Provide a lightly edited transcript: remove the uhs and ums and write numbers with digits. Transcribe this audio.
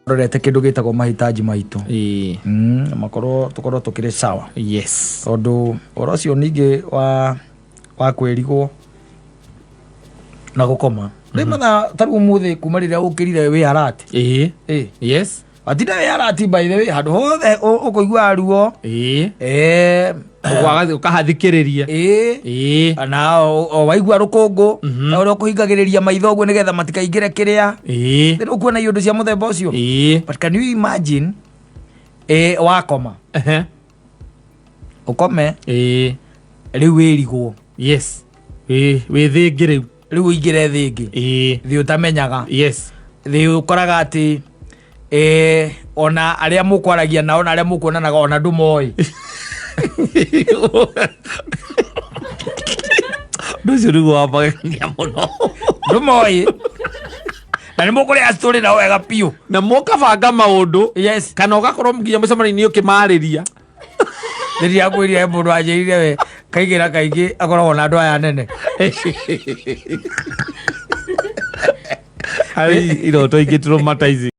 rorete kindu gitagwo mahitaji maitu makorwo tukorwo tukire sawa. Yes. Tondu oro cio ningi wa kwirigwo na gukoma rimatha taru muthi kuma riria ukirire wi arati yes atinda wi arati by the way handu hothe ukuigua ruo ukahathikiriria na waigua rukungu na uri ukuhingagiriria maitho guo nigetha matikaingire kiria then ukuona iundu cia muthemba ucio. But can you imagine wakoma ukome riu wirigwo yes wi thingi riu uingire thingi thi utamenyaga thi ukoraga ati ona aria mukwaragia nao na aria mukuonanaga ona ndumoi nducio riu wamagenia muno ndumoi na nä må kå rä a tå rä na wega piå na må kabanga maå kana å gakorwo nginya må cemanio-inĩ å kä marä ria rä ria kwä ria må ndå anjä rire we kaingä na kaingä akoragwo na andå aya nene harä iroto ingä tå